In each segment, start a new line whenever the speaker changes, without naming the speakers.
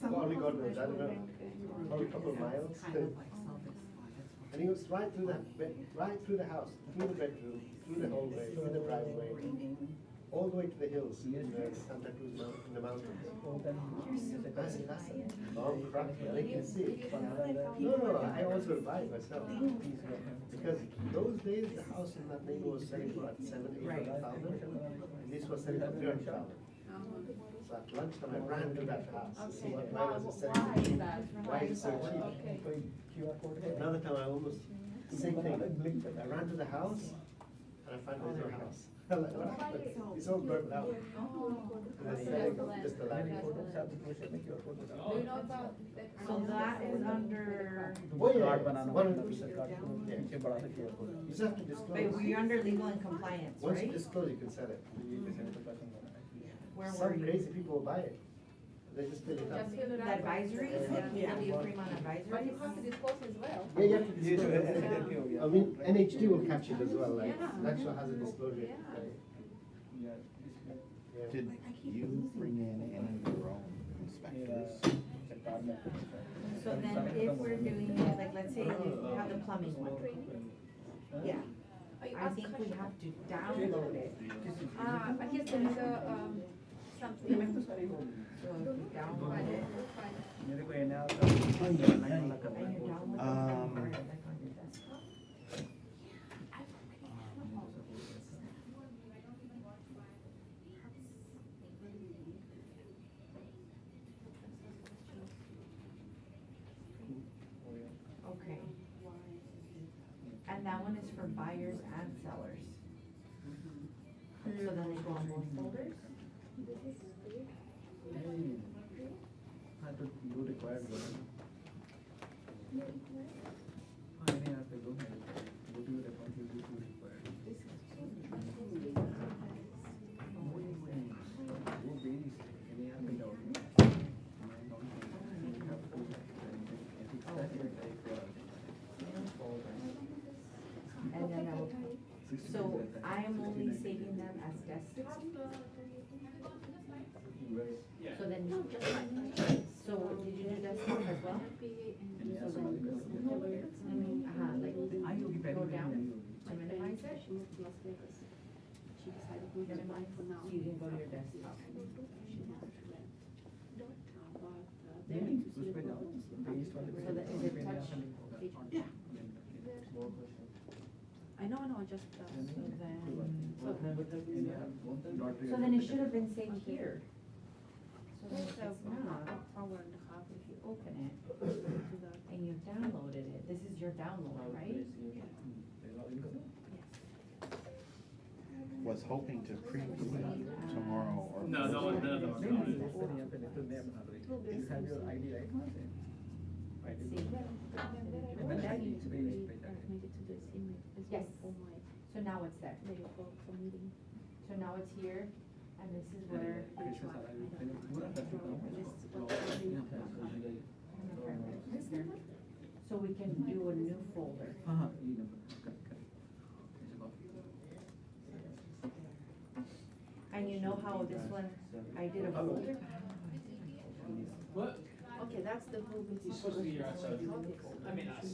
All we got was, I don't know, probably a couple of miles. And he was right through the house, through the bedroom, through the hallway, through the driveway, all the way to the hills in Santa Cruz in the mountains. I said, that's a long crap, I can see it. No, I also would buy it myself. Because those days, the house in that neighborhood was selling for like 700,000-800,000, and this was selling for 300,000. So at lunchtime, I ran to that house to see why was it selling. Why is it so cheap? Another time, I almost, same thing, I ran to the house, and I found there's no house. I'm like, what happened? It's all burnt out. And I said, just the land.
So that is under,
Oh, yeah, 100%. Yeah. You just have to disclose.
wait, we're under legal and compliance,
Once you
right?
disclose, you can sell it.
Where were
Some
you?
crazy people will buy it. They just fill it up.
The advisories,
Yeah.
the Fremont advisories?
But you have to disclose as well.
Yeah, you have to disclose. I mean, NHD will catch it as well, like, National Hazard Disclosure.
Yeah.
Yeah.
Did you bring in any of your own inspectors?
So then if we're doing it, like, let's say you have the plumbing one, yeah,
Are you
I think we
asking-
have to download it.
I guess there is a, something.
So if you download it, and you download it from where, like on your desktop. Okay. And that one is for buyers and sellers. So then they go on both folders?
I to do required one. I may have to go ahead. Go to your account, you do required. वो varies. Any have been out. My account, you have to, if it's that, you type,
And then I'll, so I am only saving them as desktop? So then, so did you do desktop as well? So then, like, go down to minimize it? Minimize, so you can go to your desktop.
उस पे जाओ, paste वाले पे
So that, is it touch?
Yeah. I know, just,
So then,
Dot
so then it should have been saved here. So then
it's
if it's not,
hour and a half if you
open it,
do that.
and you downloaded it, this is your download, right?
Was hoping to preview it tomorrow or.
No, no one, none of them are
नहीं
counted.
नहीं नहीं नहीं तो नया बना दो you have your ID right
Let's
ID
see.
when I
Need to
page
be,
page
needed to do this email as
Yes.
well for my,
So now it's there.
for meeting.
So now it's here, and this is where.
कैसे सारा मैंने पूरा कर चुका हूँ यहाँ पे
This number? So we can do a new folder.
हाँ हाँ ये नंबर करेक्ट करेक्ट ऐसे copy
And you know how this one, I did a folder?
What?
Okay, that's the whole business.
You're supposed to be here outside. I mean, us.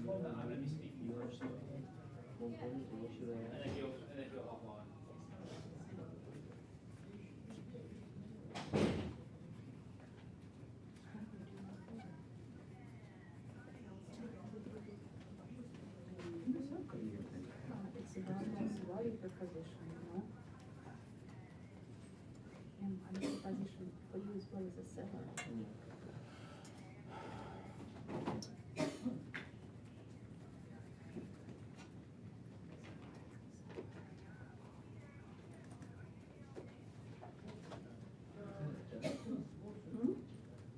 Well, no, I'm gonna be speaking first. And then go offline.
It's a very position, you know? And another position for you as well as a seller.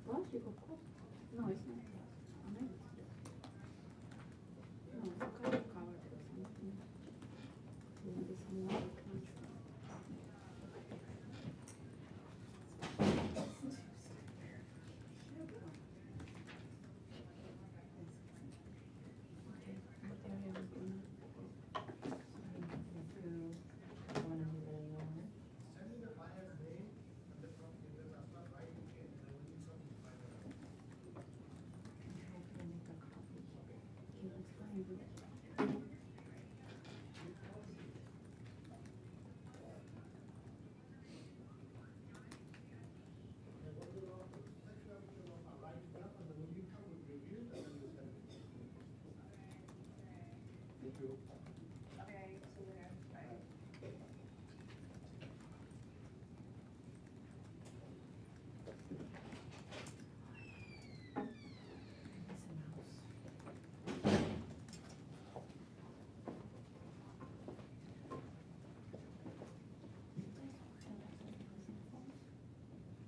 Plastic, of course. No, it's not. I mean, no, it's kind of covered or something. You want this more contrast.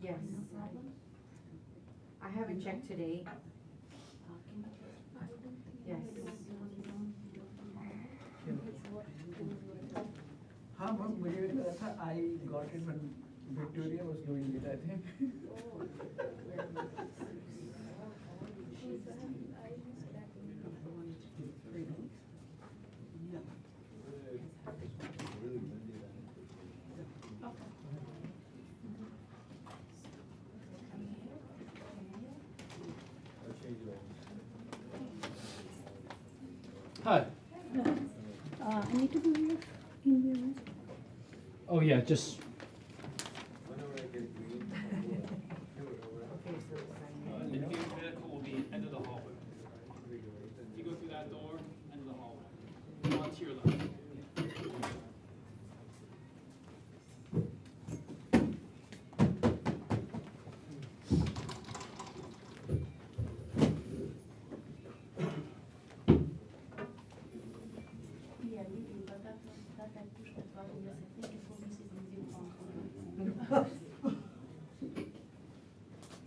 Yes. I haven't checked today. Yes.
हाँ ma'am मुझे भी लगा था I got it when Victoria was doing it I think.
Hi.
I need to go here in the room.
Oh, yeah, just, the new vehicle will be end of the hallway. If you go through that door, end of the hallway. On to your left.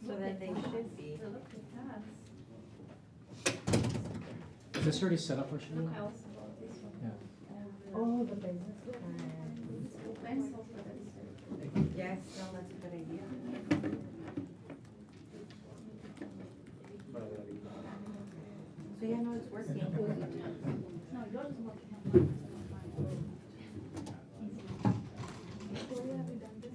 So then they should be.
Is this already set up for you? Yeah.
Oh, the business. Yes, no, that's a good idea. So yeah, no, it's working.
No, yours is working. Victoria, have you done this?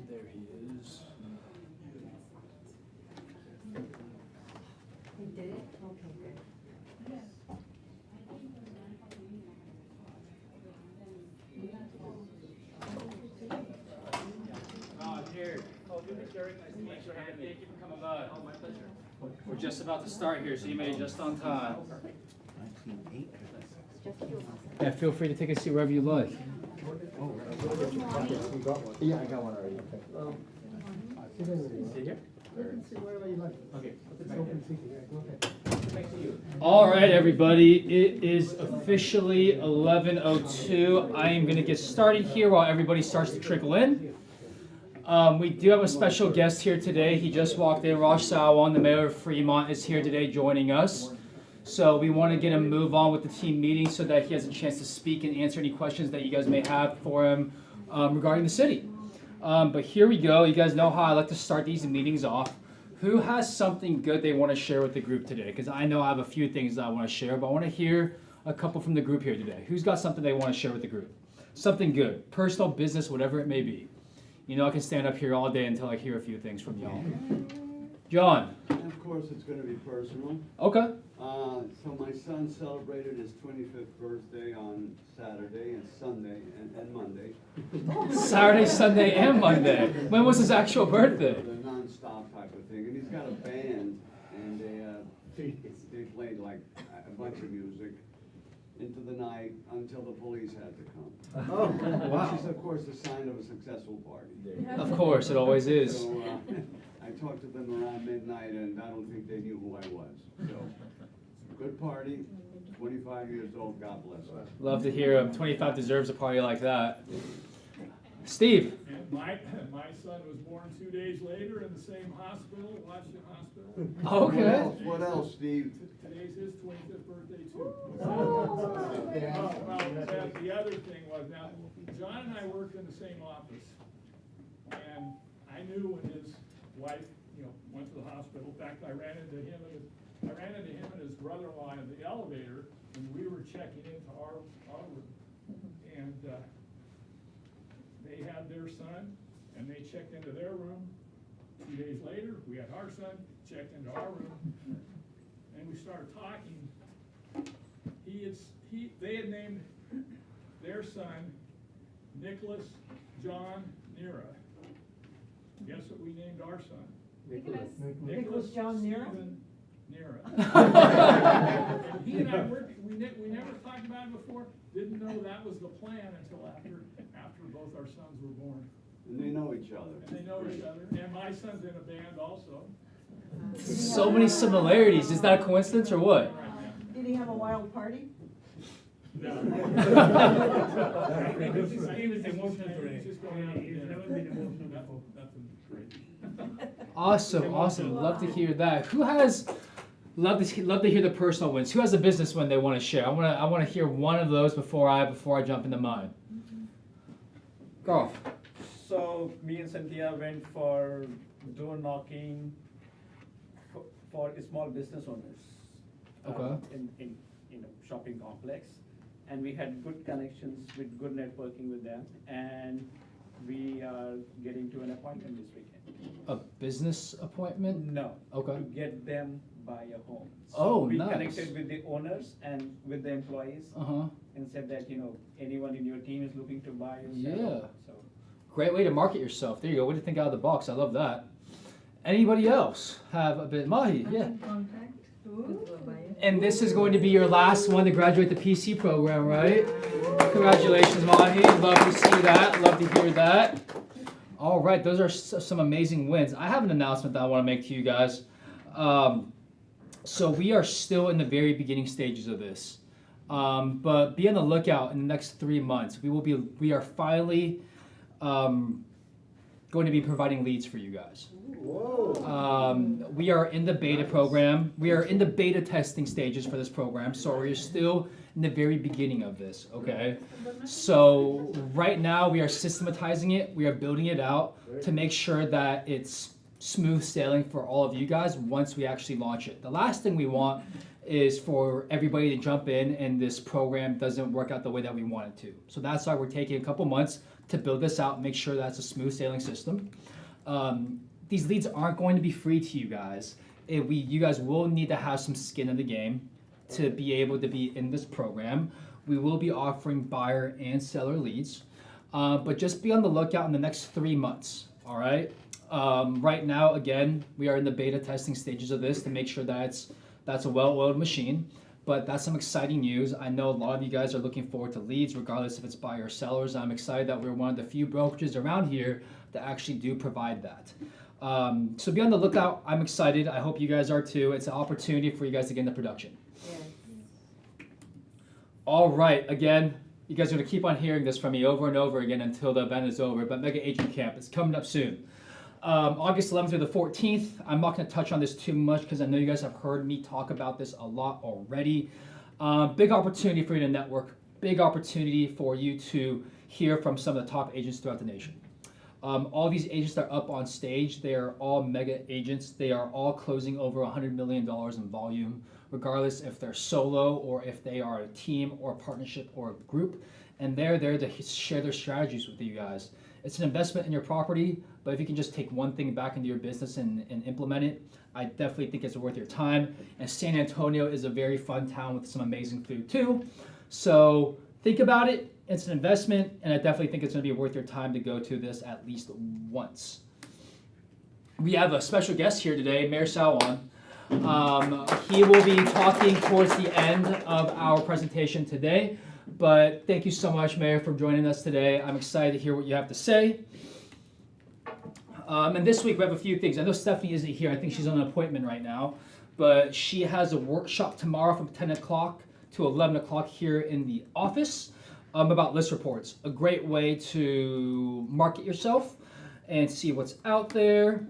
There he is.
They did it? Okay, good.
Here. Oh, thanks for having me. Thank you for coming by. Oh, my pleasure. We're just about to start here, so you made it just on time.
1908.
Yeah, feel free to take a seat wherever you like.
Yeah, I got one already.
Sit here?
Wherever you like.
Okay.
It's open seating, yeah, go ahead.
All right, everybody, it is officially 11:02. I am gonna get started here while everybody starts to trickle in. We do have a special guest here today. He just walked in. Rosh Sawan, the mayor of Fremont, is here today joining us. So we want to get him move on with the team meeting so that he has a chance to speak and answer any questions that you guys may have for him regarding the city. But here we go. You guys know how I like to start these meetings off. Who has something good they want to share with the group today? Because I know I have a few things that I want to share, but I want to hear a couple from the group here today. Who's got something they want to share with the group? Something good, personal, business, whatever it may be. You know, I can stand up here all day until I hear a few things from y'all. John.
And of course, it's going to be personal.
Okay.
So my son celebrated his 25th birthday on Saturday and Sunday and Monday.
Saturday, Sunday, and Monday. When was his actual birthday?
The non-stop type of thing. And he's got a band, and they played like a bunch of music. into the night until the police had to come.
Oh,
Which
wow.
is, of course, a sign of a successful party.
Of course, it always is.
So, I talked to them around midnight, and I don't think they knew who I was. So, good party, 25 years old, God bless them.
Love to hear him. 25 deserves a party like that. Steve.
And my son was born 2 days later in the same hospital, Washington Hospital.
Okay.
What else, Steve?
Today's his 25th birthday too. Well, the other thing was, now, John and I worked in the same office, and I knew when his wife, went to the hospital. In fact, I ran into him and his brother-in-law in the elevator, and we were checking into our room. And, they had their son, and they checked into their room. 2 days later, we had our son, checked into our room, and we started talking. They had named their son Nicholas John Nera. Guess what we named our son? Nicholas
John Nera?
Stephen Nera. And he and I worked, we never talked about it before, didn't know that was the plan until after both our sons were born.
And they know each other.
And they know each other, and my son's in a band also.
So many similarities. Is that a coincidence or what?
Did he have a wild party?
No.
Steve is emotional today.
He's just going out to
He's
dinner.
never been emotional before.
Nothing crazy.
Awesome, awesome. Love to hear that. Who has love to hear the personal wins? Who has a business win they want to share? I want to hear one of those before I jump into mine. Go.
So me and Cynthia went for door knocking for small business owners.
Okay.
In shopping complex, and we had good connections with good networking with them, and we are getting to an appointment this weekend.
A business appointment?
No.
Okay.
To get them buy a home. So
Oh,
we
nice.
connected with the owners and with the employees,
Uh-huh.
and said that anyone in your team is looking to buy or sell.
Yeah.
So
Great way to market yourself. There you go. Way to think out of the box. I love that. Anybody else have a bit? Mahi, yeah. And this is going to be your last one to graduate the PC program, right? Congratulations, Mahi. Love to see that. Love to hear that. All right, those are some amazing wins. I have an announcement that I want to make to you guys. So we are still in the very beginning stages of this. But be on the lookout in the next 3 months. We are finally going to be providing leads for you guys.
Whoa.
We are in the beta program. We are in the beta testing stages for this program, so we're still in the very beginning of this, okay? So right now we are systematizing it. We are building it out to make sure that it's smooth sailing for all of you guys once we actually launch it. The last thing we want is for everybody to jump in and this program doesn't work out the way that we want it to. So that's why we're taking a couple months to build this out, make sure that's a smooth sailing system. These leads aren't going to be free to you guys. You guys will need to have some skin in the game to be able to be in this program. We will be offering buyer and seller leads, but just be on the lookout in the next 3 months, all right? Right now, again, we are in the beta testing stages of this to make sure that that's a well-oiled machine, but that's some exciting news. I know a lot of you guys are looking forward to leads, regardless if it's buyer or sellers. I'm excited that we're one of the few brokerages around here that actually do provide that. So be on the lookout. I'm excited. I hope you guys are too. It's an opportunity for you guys to get into production. All right, again, you guys are going to keep on hearing this from me over and over again until the event is over, but Mega Agent Camp is coming up soon. August 11th through the 14th. I'm not going to touch on this too much because I know you guys have heard me talk about this a lot already. Big opportunity for you to network. Big opportunity for you to hear from some of the top agents throughout the nation. All these agents that are up on stage, they are all mega agents. They are all closing over $100 million in volume, regardless if they're solo or if they are a team or a partnership or a group. And they're there to share their strategies with you guys. It's an investment in your property, but if you can just take one thing back into your business and implement it, I definitely think it's worth your time. And San Antonio is a very fun town with some amazing food too. So think about it. It's an investment, and I definitely think it's going to be worth your time to go to this at least once. We have a special guest here today, Mayor Salwan. He will be talking towards the end of our presentation today. But thank you so much, Mayor, for joining us today. I'm excited to hear what you have to say. And this week we have a few things. I know Stephanie isn't here. I think she's on an appointment right now. But she has a workshop tomorrow from 10 o'clock to 11 o'clock here in the office about list reports. A great way to market yourself and see what's out there.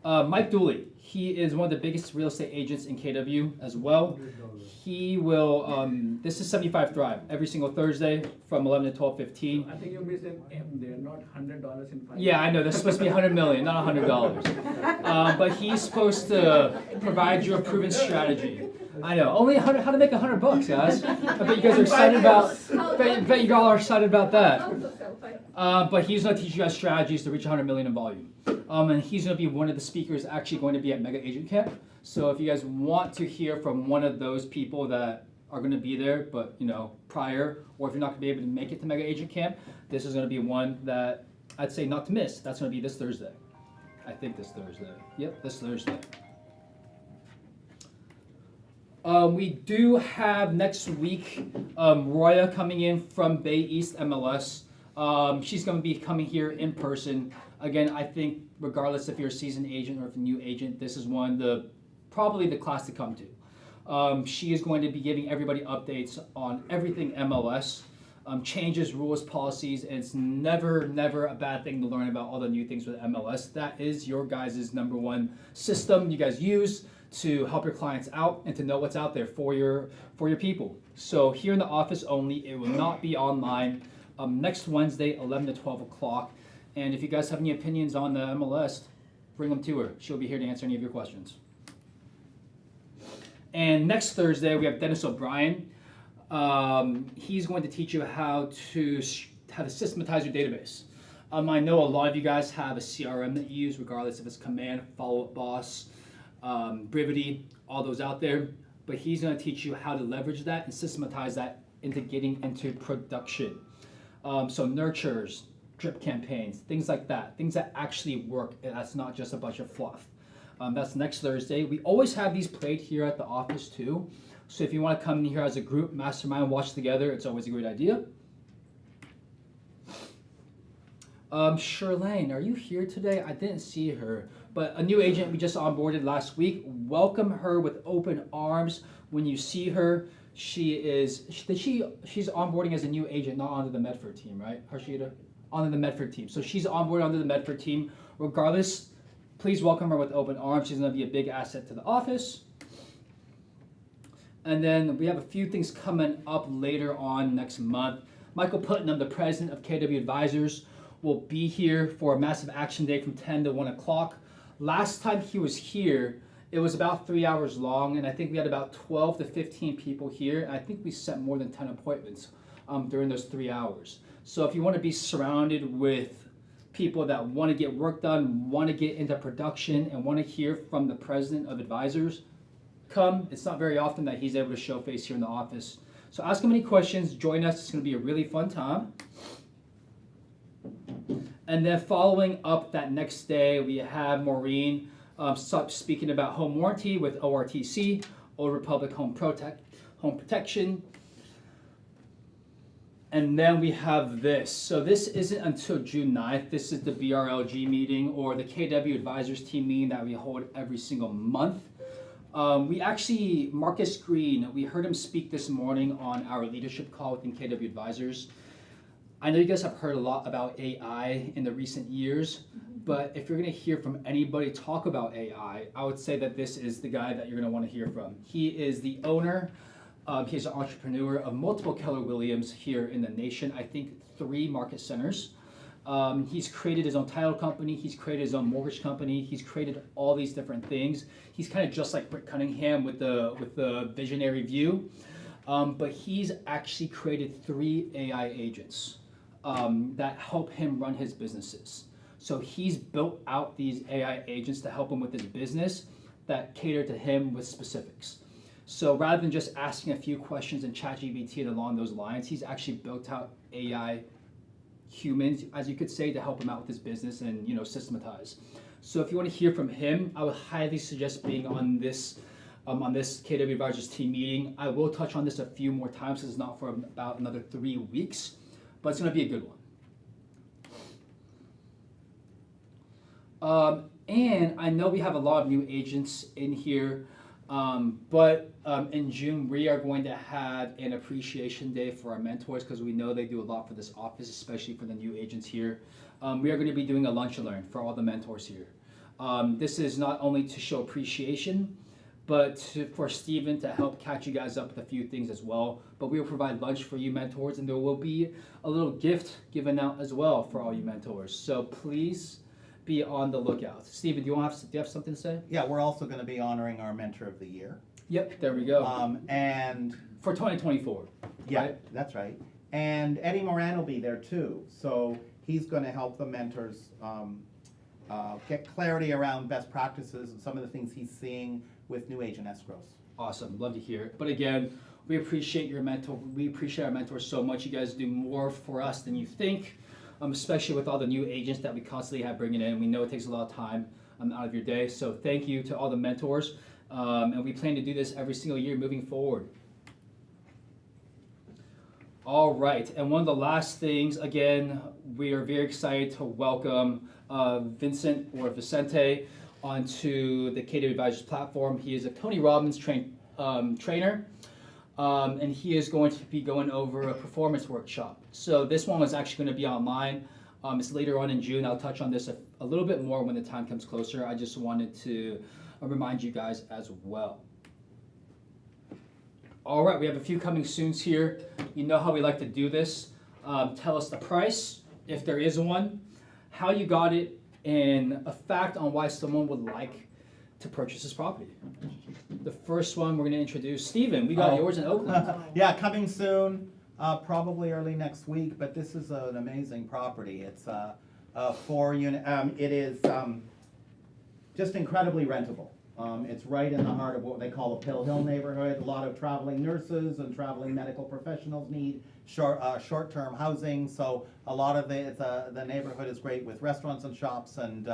Mike Dooley, he is one of the biggest real estate agents in KW as well. He will, this is 75 Thrive, every single Thursday from 11 to 12:15.
I think you missed an M there, not $100 in 5
Yeah, I know, that's supposed to be $100 million, not $100. But he's supposed to provide you a proven strategy. I know, only how to make $100, guys. I bet you guys are excited about, bet you all are excited about that. But he's going to teach you guys strategies to reach 100 million in volume. And he's going to be one of the speakers actually going to be at Mega Agent Camp. So if you guys want to hear from one of those people that are going to be there, but prior, or if you're not going to be able to make it to Mega Agent Camp, this is going to be one that I'd say not to miss. That's going to be this Thursday. I think this Thursday. Yep, this Thursday. We do have next week Roya coming in from Bay East MLS. She's going to be coming here in person. Again, I think regardless if you're a seasoned agent or if a new agent, this is probably the class to come to. She is going to be giving everybody updates on everything MLS, changes, rules, policies, and it's never a bad thing to learn about all the new things with MLS. That is your guys' #1 system you guys use to help your clients out and to know what's out there for your people. So here in the office only, it will not be online. Next Wednesday, 11 to 12 o'clock. And if you guys have any opinions on the MLS, bring them to her. She'll be here to answer any of your questions. And next Thursday, we have Dennis O'Brien. He's going to teach you how to systematize your database. I know a lot of you guys have a CRM that you use, regardless if it's Command, Follow Up Boss, Brivity, all those out there. But he's going to teach you how to leverage that and systematize that into getting into production. So nurtures, drip campaigns, things like that, things that actually work, and that's not just a bunch of fluff. That's next Thursday. We always have these played here at the office too. So if you want to come in here as a group, mastermind, watch together, it's always a great idea. Charlene, are you here today? I didn't see her, but a new agent we just onboarded last week. Welcome her with open arms. When you see her, she's onboarding as a new agent, not onto the Medford team, right, Harshita? Onto the Medford team. So she's onboarded onto the Medford team. Regardless, please welcome her with open arms. She's going to be a big asset to the office. And then we have a few things coming up later on next month. Michael Putnam, the president of KW Advisors, will be here for a massive action day from 10 to 1 o'clock. Last time he was here, it was about 3 hours long, and I think we had about 12 to 15 people here. I think we set more than 10 appointments during those 3 hours. So if you want to be surrounded with people that want to get work done, want to get into production, and want to hear from the president of Advisors, come. It's not very often that he's able to show face here in the office. So ask him any questions, join us. It's going to be a really fun time. And then following up that next day, we have Maureen speaking about home warranty with ORTC, Old Republic Home Protection. And then we have this. So this isn't until June 9th. This is the BRLG meeting, or the KW Advisors team meeting that we hold every single month. Marcus Green, we heard him speak this morning on our leadership call within KW Advisors. I know you guys have heard a lot about AI in the recent years, but if you're going to hear from anybody talk about AI, I would say that this is the guy that you're going to want to hear from. He is the owner, he's an entrepreneur of multiple Keller Williams here in the nation, I think 3 market centers. He's created his own title company, he's created his own mortgage company, he's created all these different things. He's kind of just like Britt Cunningham with the visionary view, but he's actually created 3 AI agents that help him run his businesses. So he's built out these AI agents to help him with his business that cater to him with specifics. So rather than just asking a few questions in ChatGPT and along those lines, he's actually built out AI humans, as you could say, to help him out with his business and systematize. So if you want to hear from him, I would highly suggest being on this KW Advisors team meeting. I will touch on this a few more times. It's not for about another 3 weeks, but it's going to be a good one. And I know we have a lot of new agents in here, but in June we are going to have an appreciation day for our mentors because we know they do a lot for this office, especially for the new agents here. We are going to be doing a lunch and learn for all the mentors here. This is not only to show appreciation, but for Steven to help catch you guys up with a few things as well. But we will provide lunch for you mentors, and there will be a little gift given out as well for all you mentors. So please be on the lookout. Steven, do you have something to say?
Yeah, we're also going to be honoring our Mentor of the Year.
Yep, there we go.
And
for 2024.
yeah,
right?
that's right. And Eddie Moran will be there too. So he's going to help the mentors get clarity around best practices and some of the things he's seeing with new agent escrows.
Awesome, love to hear it. But again, we appreciate your mentor. We appreciate our mentors so much. You guys do more for us than you think, especially with all the new agents that we constantly have bringing in. We know it takes a lot of time out of your day. So thank you to all the mentors. And we plan to do this every single year moving forward. All right, and one of the last things, again, we are very excited to welcome Vincent or Vicente onto the KW Advisors platform. He is a Tony Robbins trainer, and he is going to be going over a performance workshop. So this one is actually going to be online. It's later on in June. I'll touch on this a little bit more when the time comes closer. I just wanted to remind you guys as well. All right, we have a few coming soons here. You know how we like to do this. Tell us the price, if there is one, how you got it, and a fact on why someone would like to purchase this property. The first one we're going to introduce, Steven, we got yours in Oakland.
Yeah, coming soon, probably early next week, but this is an amazing property. It's a 4-unit, it is just incredibly rentable. It's right in the heart of what they call the Pill Hill neighborhood. A lot of traveling nurses and traveling medical professionals need short-term housing. So a lot of the neighborhood is great with restaurants and shops, and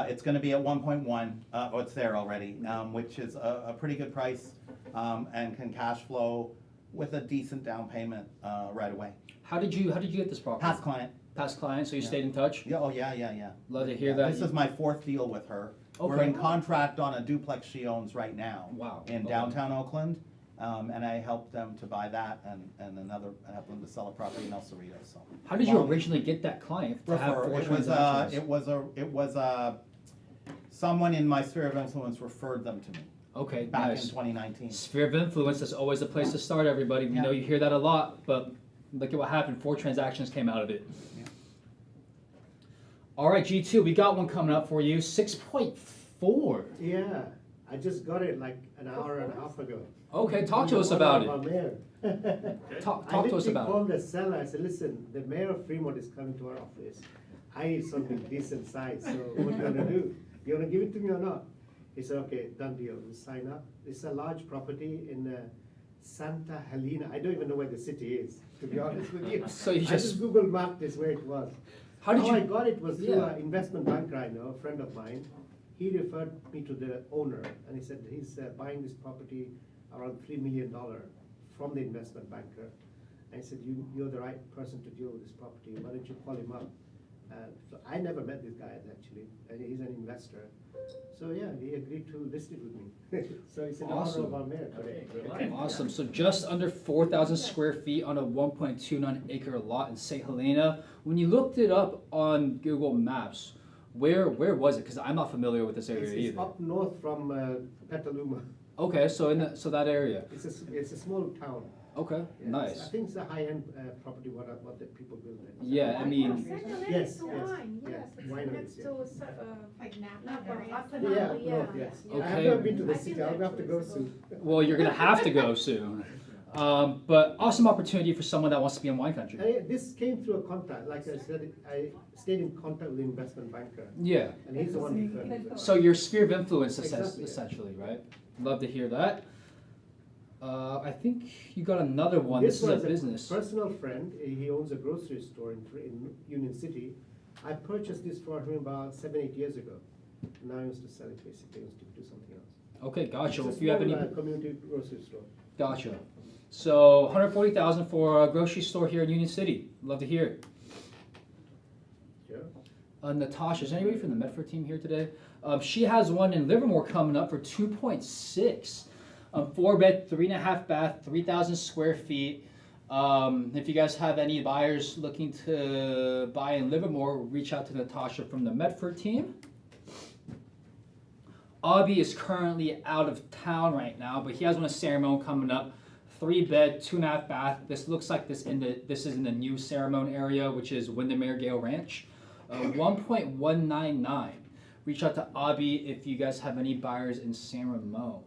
it's going to be at 1.1. It's there already, which is a pretty good price, and can cash flow with a decent down payment right away.
How did you get this property?
Past client.
Past client, so you
Yeah.
stayed in touch?
Yeah. Oh yeah.
Love to hear
Yeah,
that.
This is my 4th deal with her. We're
Okay.
in contract on a duplex she owns right now.
Wow.
In
Okay.
downtown Oakland, and I helped them to buy that, and I helped them to sell a property in El Cerrito. So
How did you originally get that client to have 4 transactions?
It was someone in my sphere of influence referred them to me
Okay,
back
nice.
in 2019.
Sphere of influence is always a place to start, everybody. We
Yeah.
know you hear that a lot, but look at what happened. 4 transactions came out of it.
Yeah.
All right, G2, we got one coming up for you. 6.4.
Yeah, I just got it like an hour and a half ago.
Okay, talk to us
One
about
of
it.
our mayor.
Talk
I
to us
literally
about it.
called the seller. I said, listen, the mayor of Fremont is coming to our office. I need something decent size, so what are you gonna do? You wanna give it to me or not? He said, okay, done deal, we'll sign up. It's a large property in Santa Helena. I don't even know where the city is, to be honest with you.
So you
I just Google mapped this where it was.
How did
I
you?
got it was through
Yeah.
an investment banker I know, a friend of mine. He referred me to the owner, and he said he's buying this property around $3 million from the investment banker. And I said, you're the right person to deal with this property. Why don't you call him up? So I never met this guy actually, and he's an investor. So yeah, he agreed to list it with me. So it's in honor
Awesome.
of our mayor today.
Awesome. So just under 4,000 square feet on a 1.29 acre lot in St. Helena. When you looked it up on Google Maps, where was it? Because I'm not familiar with this area
It's
either.
up north from Petaluma.
Okay, so that area.
It's a small town.
Okay,
Yes.
nice.
I think it's a high-end property, what the people build there.
Yeah, I mean,
Yes, wineries,
Next
yeah.
to, like Napa.
Yeah, north, yes. I have
Okay.
never been to the city, I'll have to go soon.
well, you're gonna have to go soon. But awesome opportunity for someone that wants to be in wine country.
This came through a contact, like I said, I stayed in contact with the investment banker,
Yeah.
and he's the one who referred me.
So your sphere of influence,
Exactly.
essentially, right? Love to hear that. I think you got another one. This is a
was
business.
personal friend, he owns a grocery store in Union City, I purchased this for him about 7-8 years ago. Now he wants to sell it basically, he wants to do something else.
Okay, gotcha.
It's a
If you have any,
small, community grocery store.
gotcha. So 140,000 for a grocery store here in Union City. Love to hear it.
Yeah.
Natasha, is anybody from the Medford team here today? She has one in Livermore coming up for 2.6. 4-bed, 3.5 bath, 3,000 square feet. If you guys have any buyers looking to buy in Livermore, reach out to Natasha from the Medford team. Abby is currently out of town right now, but he has one in Ceremone coming up. 3-bed, 2.5 bath. This looks like this is in the new Ceremone area, which is Windermere Gale Ranch. 1.199. Reach out to Abby if you guys have any buyers in Ceremone.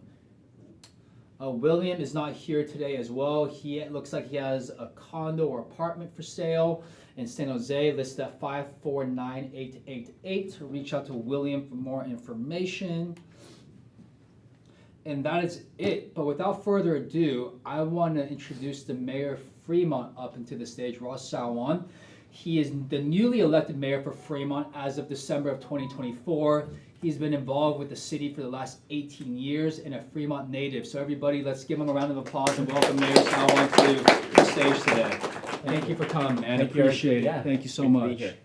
William is not here today as well. He looks like he has a condo or apartment for sale in San Jose, listed at 549,888. Reach out to William for more information. And that is it. But without further ado, I want to introduce the Mayor of Fremont up into the stage, Ross Salwan. He is the newly elected mayor for Fremont as of December of 2024. He's been involved with the city for the last 18 years and a Fremont native. So everybody, let's give him a round of applause and welcome Mayor Salwan to the stage today. Thank you for coming, man. I appreciate it.
Yeah,
Thank you so
good to be
much.
here.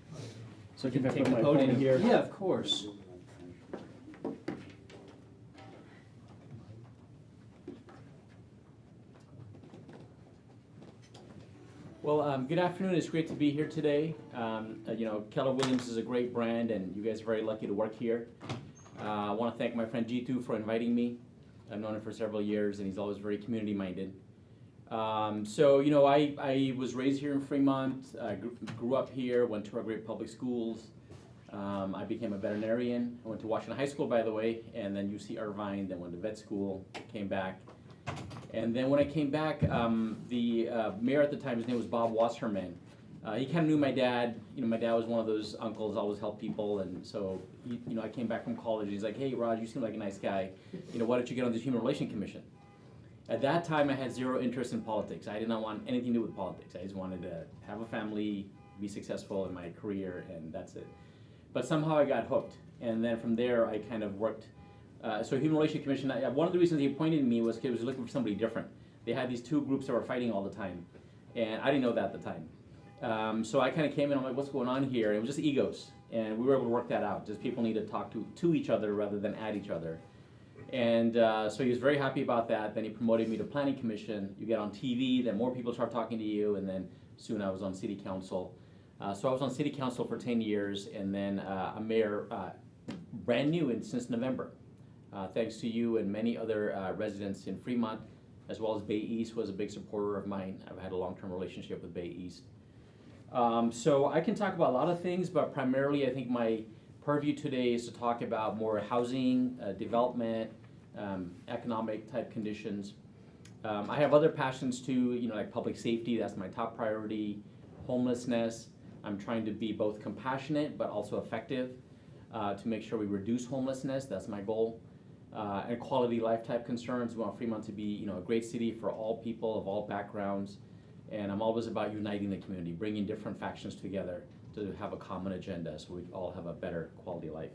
So
Can I
take
put
the
my phone
podium
here?
Yeah, of course.
Well, good afternoon. It's great to be here today. You know, Keller Williams is a great brand, and you guys are very lucky to work here. I want to thank my friend Jitu for inviting me. I've known him for several years, and he's always very community-minded. So, you know, I was raised here in Fremont, grew up here, went to our great public schools. I became a veterinarian. I went to Washington High School, by the way, and then UC Irvine, then went to vet school, came back. And then when I came back, the mayor at the time, his name was Bob Wasserman. He kind of knew my dad. You know, my dad was one of those uncles, always helped people, and so you know, I came back from college. And he's like, "Hey, Raj, you seem like a nice guy. You know, why don't you get on the Human Relations Commission?" At that time, I had zero interest in politics. I did not want anything to do with politics. I just wanted to have a family, be successful in my career, and that's it. But somehow I got hooked, and then from there, I kind of worked. So Human Relations Commission, one of the reasons he appointed me was because he was looking for somebody different. They had these two groups that were fighting all the time, and I didn't know that at the time. So I kind of came in, I'm like, what's going on here? And it was just egos, and we were able to work that out. Just people need to talk to each other rather than at each other. And so he was very happy about that. Then he promoted me to Planning Commission. You get on TV, then more people start talking to you, and then soon I was on City Council. So I was on City Council for 10 years, and then a mayor brand new since November. Thanks to you and many other residents in Fremont, as well as Bay East was a big supporter of mine. I've had a long-term relationship with Bay East. So I can talk about a lot of things, but primarily I think my purview today is to talk about more housing, development, economic type conditions. I have other passions too, you know, like public safety, that's my top priority, homelessness. I'm trying to be both compassionate but also effective to make sure we reduce homelessness, that's my goal. And quality life type concerns. We want Fremont to be, you know, a great city for all people of all backgrounds. And I'm always about uniting the community, bringing different factions together to have a common agenda so we all have a better quality life.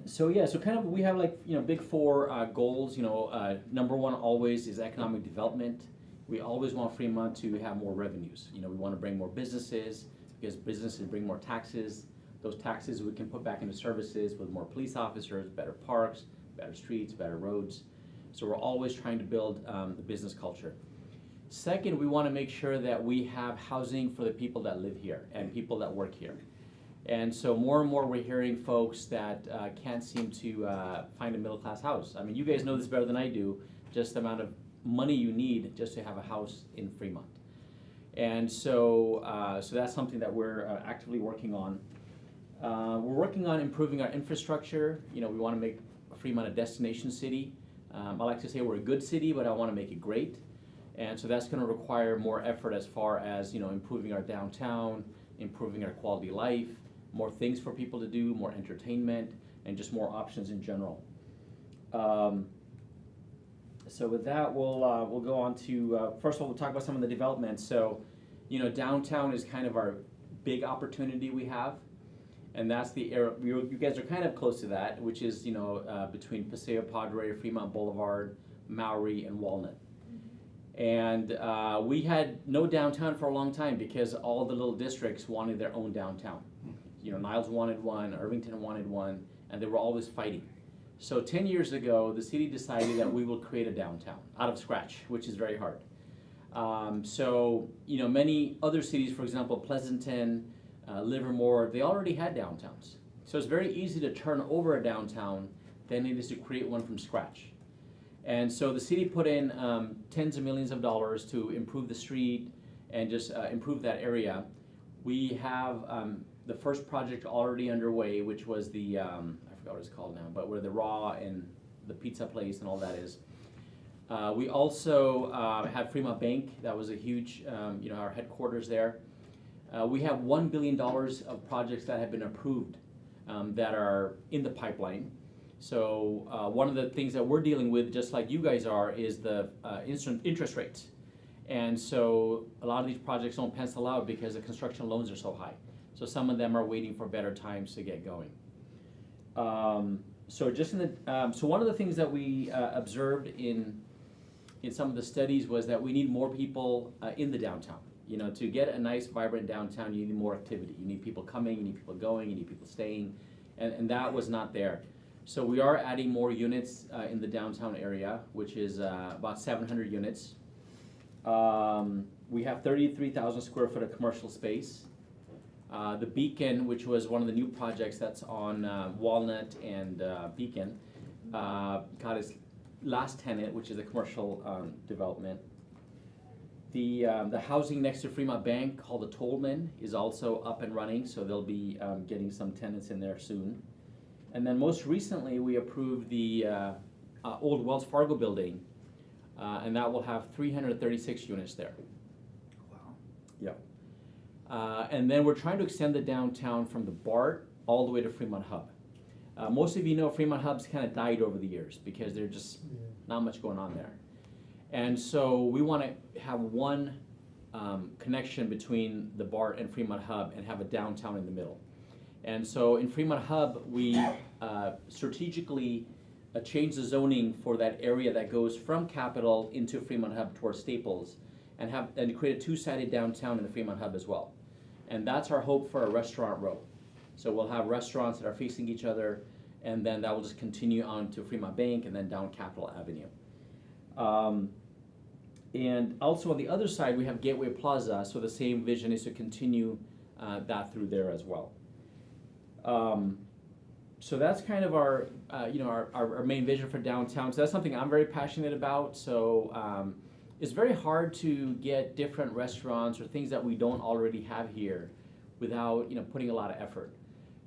So yeah, so kind of we have like, you know, big four goals. You know, number one always is economic development. We always want Fremont to have more revenues. You know, we want to bring more businesses because businesses bring more taxes. Those taxes we can put back into services with more police officers, better parks, better streets, better roads. So we're always trying to build the business culture. Second, we want to make sure that we have housing for the people that live here and people that work here. And so more and more we're hearing folks that can't seem to find a middle class house. I mean, you guys know this better than I do, just the amount of money you need just to have a house in Fremont. And so, so that's something that we're actively working on. We're working on improving our infrastructure. You know, we want to make Fremont a destination city. I like to say we're a good city, but I want to make it great. And so that's going to require more effort as far as, you know, improving our downtown, improving our quality of life, more things for people to do, more entertainment, and just more options in general. So with that, we'll go on to, first of all, we'll talk about some of the developments. So, you know, downtown is kind of our big opportunity we have, and that's the area, you guys are kind of close to that, which is, between Paseo Padre, Fremont Boulevard, Maury, and Walnut. And we had no downtown for a long time because all the little districts wanted their own downtown. Niles wanted one, Irvington wanted one, and they were always fighting. So 10 years ago, the city decided that we will create a downtown out of scratch, which is very hard. Many other cities, for example, Pleasanton, Livermore, they already had downtowns. So it's very easy to turn over a downtown than it is to create one from scratch. And so the city put in tens of millions of dollars to improve the street and just improve that area. We have the first project already underway, which was the, I forgot what it's called now, but where the Raw and the pizza place and all that is. We also had Fremont Bank. That was a huge, our headquarters there. We have $1 billion of projects that have been approved that are in the pipeline. So one of the things that we're dealing with, just like you guys are, is the interest rates. And so a lot of these projects don't pencil out because the construction loans are so high. So some of them are waiting for better times to get going. So one of the things that we observed in some of the studies was that we need more people in the downtown. To get a nice, vibrant downtown, you need more activity. You need people coming, you need people going, you need people staying, and that was not there. So we are adding more units in the downtown area, which is about 700 units. We have 33,000 square foot of commercial space. The Beacon, which was one of the new projects that's on Walnut and Beacon, got its last tenant, which is a commercial development. The housing next to Fremont Bank, called the Tollman, is also up and running, so they'll be getting some tenants in there soon. And then most recently, we approved the old Wells Fargo building, and that will have 336 units there.
Wow.
Yep. And then we're trying to extend the downtown from the BART all the way to Fremont Hub. Most of you know Fremont Hub's kind of died over the years because there's just not much going on there. And so we want to have one connection between the BART and Fremont Hub and have a downtown in the middle. And so in Fremont Hub, we strategically changed the zoning for that area that goes from Capitol into Fremont Hub towards Staples and create a two-sided downtown in the Fremont Hub as well. And that's our hope for a restaurant row. So we'll have restaurants that are facing each other, and then that will just continue on to Fremont Bank and then down Capitol Avenue. And also on the other side, we have Gateway Plaza, so the same vision is to continue that through there as well. So that's kind of our main vision for downtown. So that's something I'm very passionate about. So it's very hard to get different restaurants or things that we don't already have here without putting a lot of effort.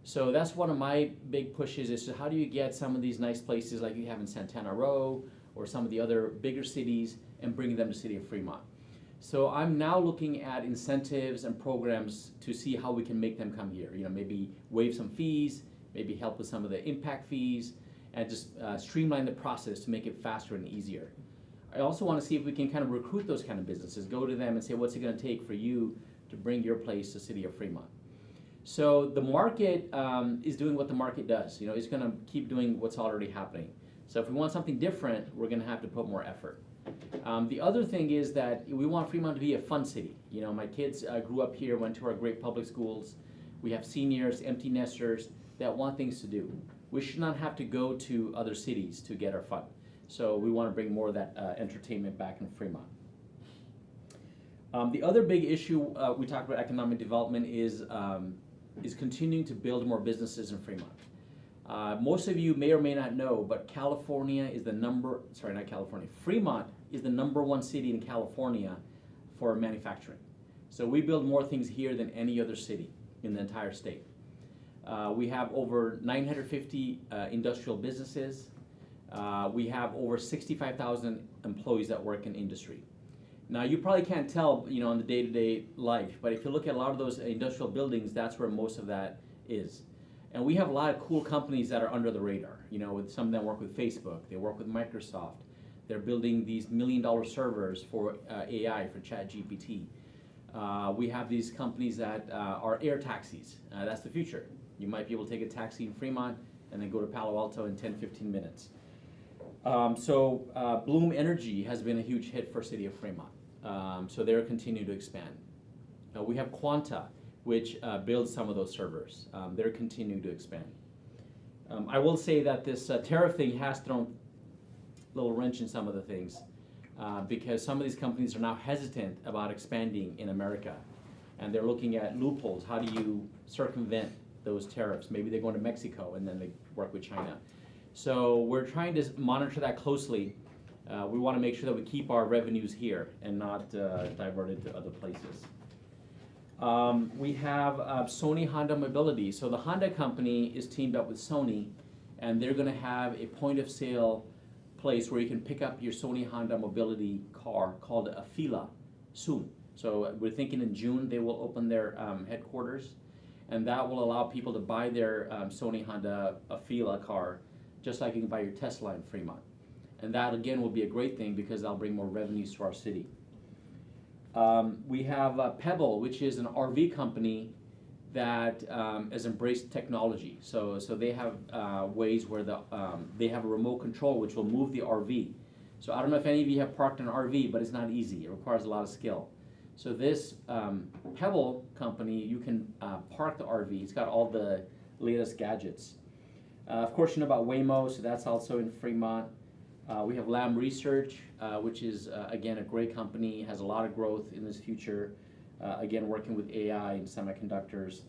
So that's one of my big pushes is how do you get some of these nice places like you have in Santana Row or some of the other bigger cities and bring them to the city of Fremont. So I'm now looking at incentives and programs to see how we can make them come here. Maybe waive some fees, maybe help with some of the impact fees, and just streamline the process to make it faster and easier. I also want to see if we can kind of recruit those kind of businesses, go to them and say, what's it going to take for you to bring your place to the city of Fremont? So the market is doing what the market does. It's going to keep doing what's already happening. So if we want something different, we're going to have to put more effort. The other thing is that we want Fremont to be a fun city. My kids grew up here, went to our great public schools. We have seniors, empty nesters that want things to do. We should not have to go to other cities to get our fun. So we want to bring more of that entertainment back in Fremont. The other big issue we talked about economic development is continuing to build more businesses in Fremont. Most of you may or may not know, but Fremont is the number one city in California for manufacturing. So we build more things here than any other city in the entire state. We have over 950 industrial businesses. We have over 65,000 employees that work in industry. Now you probably can't tell, on the day-to-day life, but if you look at a lot of those industrial buildings, that's where most of that is. And we have a lot of cool companies that are under the radar. With some of them work with Facebook, they work with Microsoft. They're building these $1 million servers for AI, for ChatGPT. We have these companies that are air taxis. That's the future. You might be able to take a taxi in Fremont and then go to Palo Alto in 10, 15 minutes. Bloom Energy has been a huge hit for City of Fremont. So they're continuing to expand. We have Quanta, which builds some of those servers. They're continuing to expand. I will say that this tariff thing has thrown a little wrench in some of the things because some of these companies are now hesitant about expanding in America. And they're looking at loopholes. How do you circumvent those tariffs? Maybe they go to Mexico and then they work with China. So we're trying to monitor that closely. We want to make sure that we keep our revenues here and not diverted to other places. We have Sony Honda Mobility. So the Honda company is teamed up with Sony, and they're going to have a point of sale place where you can pick up your Sony Honda Mobility car called Afeela soon. So we're thinking in June they will open their headquarters, and that will allow people to buy their Sony Honda Afeela car just like you can buy your Tesla in Fremont. And that again will be a great thing because that'll bring more revenues to our city. We have Pebble, which is an RV company that has embraced technology. So they have ways where they have a remote control which will move the RV. So I don't know if any of you have parked an RV, but it's not easy. It requires a lot of skill. So this Pebble company, you can park the RV. It's got all the latest gadgets. Of course, you know about Waymo, so that's also in Fremont. We have Lam Research, which is, again, a great company, has a lot of growth in this future, again, working with AI and semiconductors.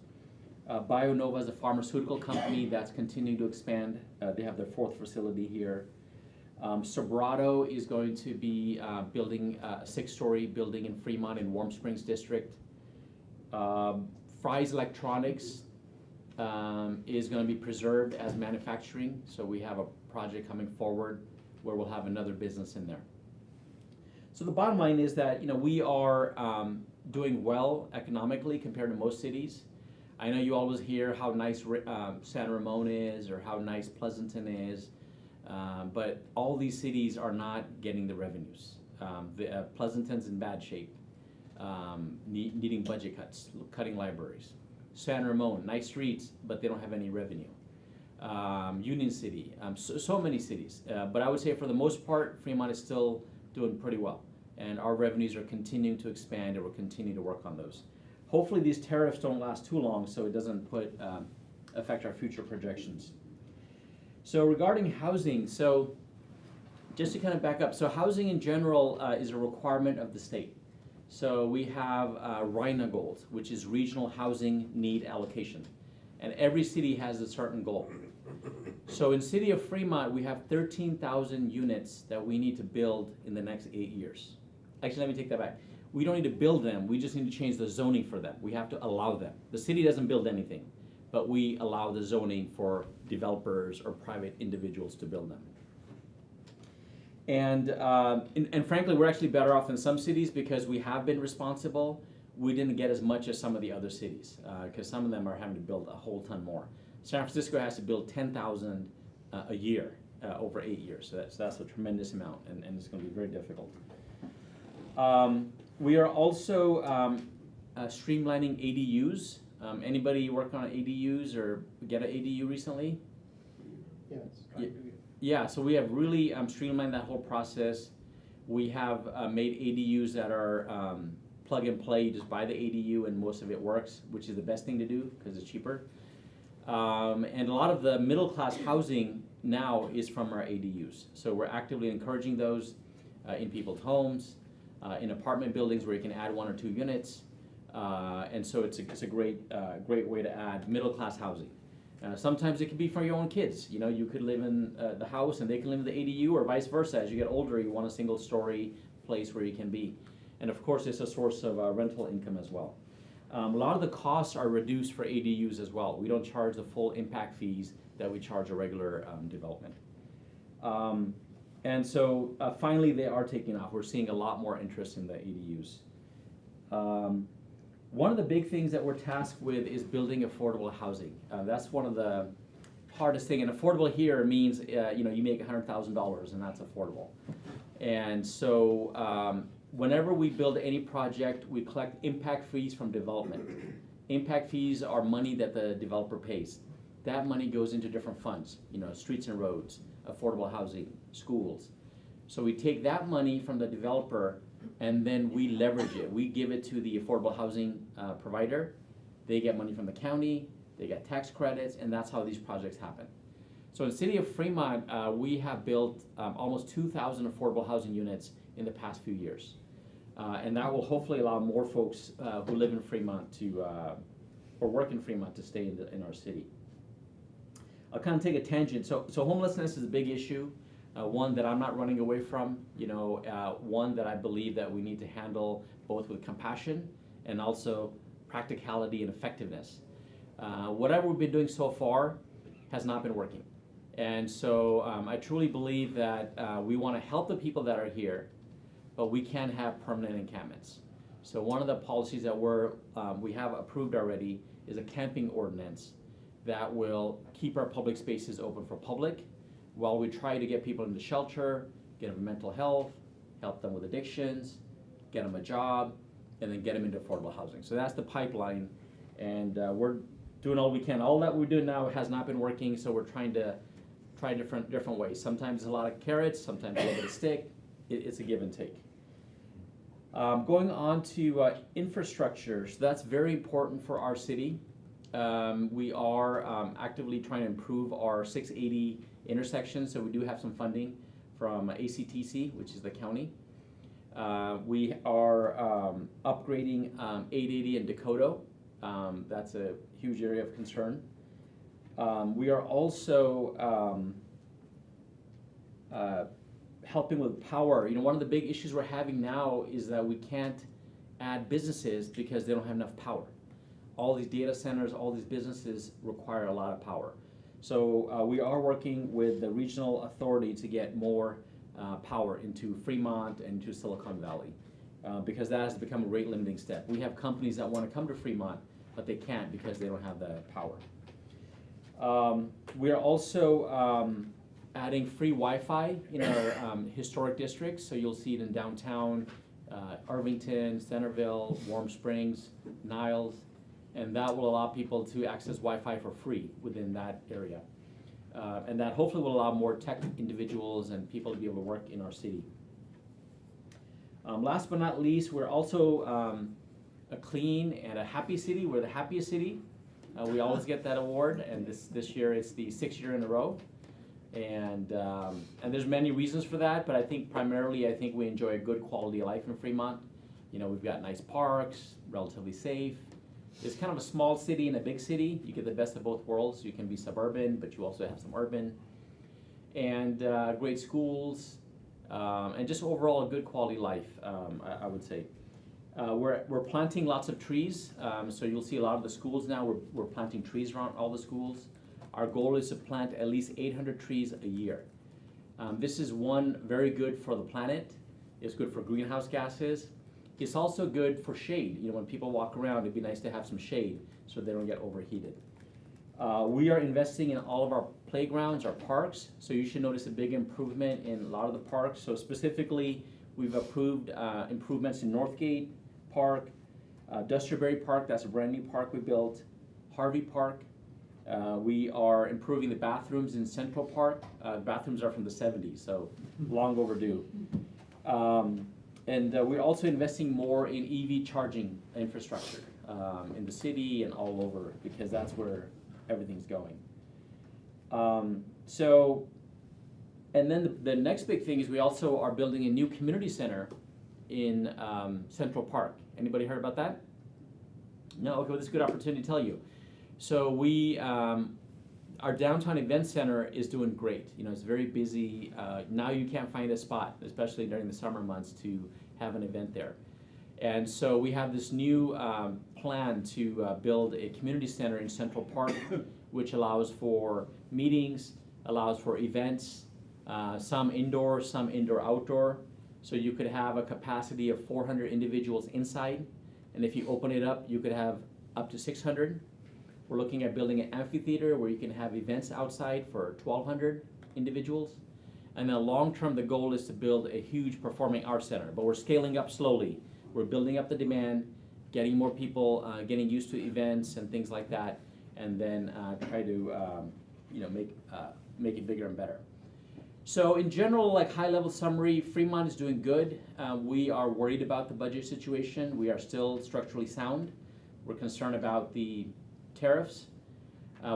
BioNova is a pharmaceutical company that's continuing to expand. They have their 4th facility here. Sobrato is going to be building a 6-story building in Fremont in Warm Springs District. Fry's Electronics is going to be preserved as manufacturing, so we have a project coming forward where we'll have another business in there. So the bottom line is that we are doing well economically compared to most cities. I know you always hear how nice San Ramon is or how nice Pleasanton is, but all these cities are not getting the revenues. Pleasanton's in bad shape, needing budget cuts, cutting libraries. San Ramon, nice streets, but they don't have any revenue. Union City, so many cities. But I would say for the most part, Fremont is still doing pretty well. And our revenues are continuing to expand, and we're continuing to work on those. Hopefully these tariffs don't last too long so it doesn't affect our future projections. So regarding housing, so just to kind of back up, so housing in general is a requirement of the state. So we have RHNA goals, which is Regional Housing Need Allocation. And every city has a certain goal. So in City of Fremont, we have 13,000 units that we need to build in the next 8 years. Actually, let me take that back. We don't need to build them, we just need to change the zoning for them. We have to allow them. The city doesn't build anything, but we allow the zoning for developers or private individuals to build them. And frankly, we're actually better off than some cities because we have been responsible. We didn't get as much as some of the other cities because some of them are having to build a whole ton more. San Francisco has to build 10,000 a year over 8 years. So that's a tremendous amount, and it's going to be very difficult. We are also streamlining ADUs. Anybody work on ADUs or get an ADU recently?
Yes.
Yeah, so we have really streamlined that whole process. We have made ADUs that are plug and play. You just buy the ADU and most of it works, which is the best thing to do because it's cheaper. And a lot of the middle class housing now is from our ADUs. So we're actively encouraging those in people's homes, in apartment buildings where you can add 1 or 2 units. And so it's a great way to add middle class housing. Sometimes it can be for your own kids. You could live in the house and they can live in the ADU, or vice versa. As you get older, you want a single story place where you can be. And of course, it's a source of rental income as well. A lot of the costs are reduced for ADUs as well. We don't charge the full impact fees that we charge a regular development. And so finally, they are taking off. We're seeing a lot more interest in the ADUs. One of the big things that we're tasked with is building affordable housing. That's one of the hardest things. And affordable here means you make $100,000 and that's affordable. And so whenever we build any project, we collect impact fees from development. Impact fees are money that the developer pays. That money goes into different funds, streets and roads, affordable housing, schools. So we take that money from the developer and then we leverage it. We give it to the affordable housing provider. They get money from the county, they get tax credits, and that's how these projects happen. So in the city of Fremont, we have built almost 2,000 affordable housing units in the past few years. And that will hopefully allow more folks who live in Fremont to, or work in Fremont to stay in our city. I'll kind of take a tangent. So homelessness is a big issue, one that I'm not running away from, one that I believe that we need to handle both with compassion and also practicality and effectiveness. Whatever we've been doing so far has not been working. And so I truly believe that we want to help the people that are here, but we can't have permanent encampments. So one of the policies that we have approved already is a camping ordinance that will keep our public spaces open for public while we try to get people into shelter, get them mental health, help them with addictions, get them a job, and then get them into affordable housing. So that's the pipeline, and we're doing all we can. All that we're doing now has not been working, so we're trying to try different ways. Sometimes a lot of carrots, sometimes a little bit of stick. It's a give and take. Going on to infrastructure, so that's very important for our city. We are actively trying to improve our 680 intersections, so we do have some funding from ACTC, which is the county. We are upgrading 880 and Dakota. That's a huge area of concern. We are also helping with power. One of the big issues we're having now is that we can't add businesses because they don't have enough power. All these data centers, all these businesses require a lot of power. So we are working with the regional authority to get more power into Fremont and to Silicon Valley because that has become a rate limiting step. We have companies that want to come to Fremont, but they can't because they don't have the power. We are also adding free Wi-Fi in our historic districts, so you'll see it in downtown, Irvington, Centerville, Warm Springs, Niles, and that will allow people to access Wi-Fi for free within that area. And that hopefully will allow more tech individuals and people to be able to work in our city. Last but not least, we're also a clean and a happy city. We're the happiest city. We always get that award, and this year it's the 6th year in a row. And there's many reasons for that, but I think primarily we enjoy a good quality of life in Fremont. We've got nice parks, relatively safe. It's kind of a small city and a big city. You get the best of both worlds. You can be suburban, but you also have some urban. And great schools, and just overall a good quality life, I would say. We're planting lots of trees, so you'll see a lot of the schools now, we're planting trees around all the schools. Our goal is to plant at least 800 trees a year. This is one very good for the planet. It's good for greenhouse gases. It's also good for shade. When people walk around, it'd be nice to have some shade so they don't get overheated. We are investing in all of our playgrounds, our parks, so you should notice a big improvement in a lot of the parks. So specifically, we've approved improvements in Northgate Park, Dusterberry Park, that's a brand new park we built, Harvey Park. We are improving the bathrooms in Central Park. Bathrooms are from the 70s, so long overdue. And we're also investing more in EV charging infrastructure in the city and all over because that's where everything's going. And then the next big thing is we also are building a new community center in Central Park. Anybody heard about that? No? Okay, well, this is a good opportunity to tell you. So our downtown event center is doing great. It's very busy. Now you can't find a spot, especially during the summer months, to have an event there. And so we have this new plan to build a community center in Central Park, which allows for meetings, allows for events, some indoor, outdoor. So you could have a capacity of 400 individuals inside, and if you open it up, you could have up to 600. We're looking at building an amphitheater where you can have events outside for 1,200 individuals. And then long term, the goal is to build a huge performing arts center, but we're scaling up slowly. We're building up the demand, getting more people, getting used to events and things like that, and then try to make it bigger and better. So in general, like high level summary, Fremont is doing good. We are worried about the budget situation. We are still structurally sound. We're concerned about the tariffs.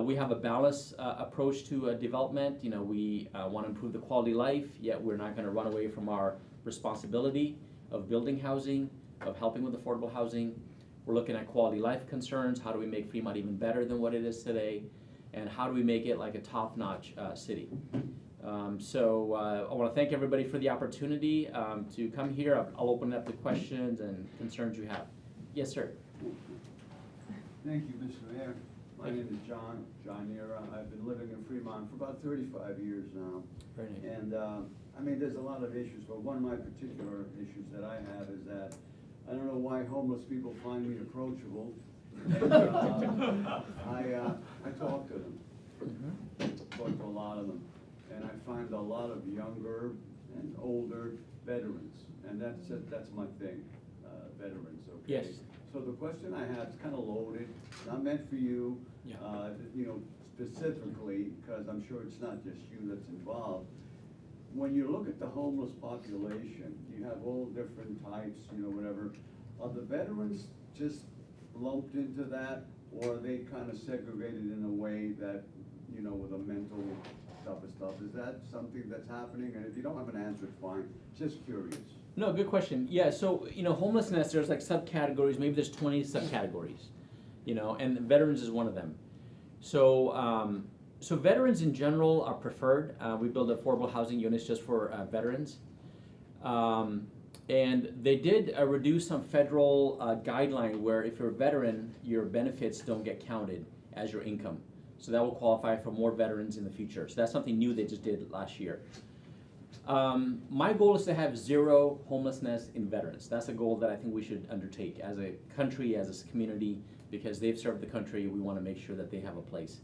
We have a balanced approach to development. We want to improve the quality of life, yet we're not going to run away from our responsibility of building housing, of helping with affordable housing. We're looking at quality of life concerns. How do we make Fremont even better than what it is today? And how do we make it like a top-notch city? So I want to thank everybody for the opportunity to come here. I'll open it up to questions and concerns you have. Yes, sir.
Thank you, Mr. Mayor. My name is John Nera. I've been living in Fremont for about 35 years now.
Very nice.
And I mean, there's a lot of issues, but one of my particular issues that I have is that I don't know why homeless people find me approachable. I talk to them, talk to a lot of them, and I find a lot of younger and older veterans, and that's my thing, veterans. Okay.
Yes.
So the question I have is kind of loaded, not meant for you,
Yeah.
Specifically, because I'm sure it's not just you that's involved. When you look at the homeless population, you have all different types, whatever. Are the veterans just lumped into that, or are they kind of segregated in a way that, with a mental type of stuff? Is that something that's happening? And if you don't have an answer, it's fine. Just curious.
No, good question. Yeah, so, homelessness, there's like subcategories, maybe there's 20 subcategories, and veterans is one of them. So, so veterans in general are preferred. We build affordable housing units just for veterans. And they did reduce some federal guideline where if you're a veteran, your benefits don't get counted as your income. So that will qualify for more veterans in the future. So that's something new they just did last year. My goal is to have zero homelessness in veterans. That's a goal that I think we should undertake as a country, as a community, because they've served the country. We want to make sure that they have a place.